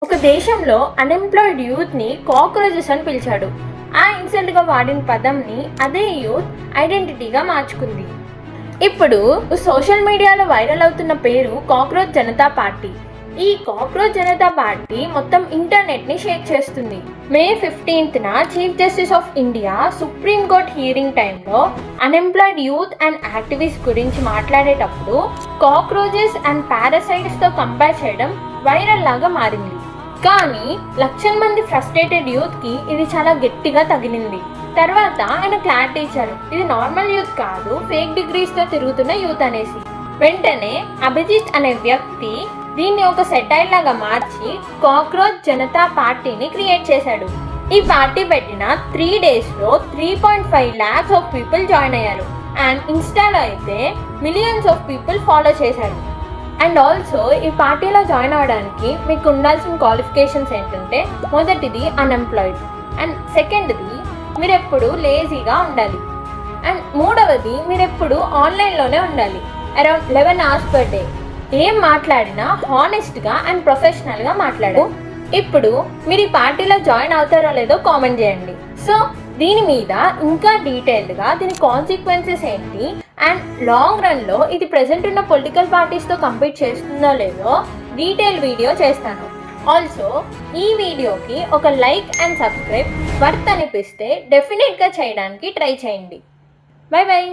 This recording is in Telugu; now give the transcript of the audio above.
ఒక దేశంలో అన్ఎంప్లాయిడ్ యూత్ని కాక్రోచెస్ అని పిలిచాడు. ఆ ఇన్సల్ట్గా వాడిన పదంని అదే యూత్ ఐడెంటిటీగా మార్చుకుంది. ఇప్పుడు సోషల్ మీడియాలో వైరల్ అవుతున్న పేరు కాక్రోచ్ జనతా పార్టీ. ఈ కాక్రోచ్ జనతా పార్టీ మొత్తం ఇంటర్నెట్ని షేక్ చేస్తుంది. మే 15న chief justice of India supreme court hearing టైంలో అన్ఎంప్లాయిడ్ యూత్ అండ్ యాక్టివిస్ట్ గురించి మాట్లాడేటప్పుడు కాక్రోచెస్ అండ్ పారాసైట్స్తో కంపేర్ చేయడం వైరల్ లాగా మారింది. కానీ లక్షల మంది ఫ్రస్ట్రేటెడ్ యూత్కి ఇది చాలా గట్టిగా తగిలింది. తర్వాత ఆయన క్లారిటీ ఇచ్చారు, ఇది నార్మల్ యూత్ కాదు, ఫేక్ డిగ్రీస్తో తిరుగుతున్న యూత్ అనేసి. వెంటనే అభిజిత్ అనే వ్యక్తి దీన్ని ఒక సెటైల్ లాగా మార్చి కాక్రోచ్ జనతా పార్టీని క్రియేట్ చేశాడు. ఈ పార్టీ పెట్టిన 3 డేస్లో 3.5 lakhs ఆఫ్ పీపుల్ జాయిన్ అయ్యారు. అండ్ ఇన్స్టాలో అయితే మిలియన్స్ ఆఫ్ పీపుల్ ఫాలో చేశారు. అండ్ ఆల్సో ఈ పార్టీలో జాయిన్ అవ్వడానికి మీకు ఉండాల్సిన క్వాలిఫికేషన్స్ ఏంటంటే, మొదటిది అన్ఎంప్లాయిడ్, అండ్ సెకండ్ది మీరెప్పుడు లేజీగా ఉండాలి, అండ్ మూడవది మీరెప్పుడు ఆన్లైన్లోనే ఉండాలి అరౌండ్ 11 hours per day. ఏం మాట్లాడినా హానెస్ట్గా అండ్ ప్రొఫెషనల్గా మాట్లాడు. ఇప్పుడు మీరు ఈ పార్టీలో జాయిన్ అవుతారో లేదో కామెంట్ చేయండి. సో దీని మీద ఇంకా డీటెయిల్డ్గా దీని కాన్సిక్వెన్సెస్ ఏంటి అండ్ లాంగ్ రన్లో ఇది ప్రెసెంట్ ఉన్న పొలిటికల్ పార్టీస్తో కంపీట్ చేస్తుందో లేదో డీటెయిల్ వీడియో చేస్తాను. ఆల్సో ఈ వీడియోకి ఒక లైక్ అండ్ సబ్స్క్రైబ్ వర్త్ అనిపిస్తే డెఫినెట్గా చేయడానికి ట్రై చేయండి. By by.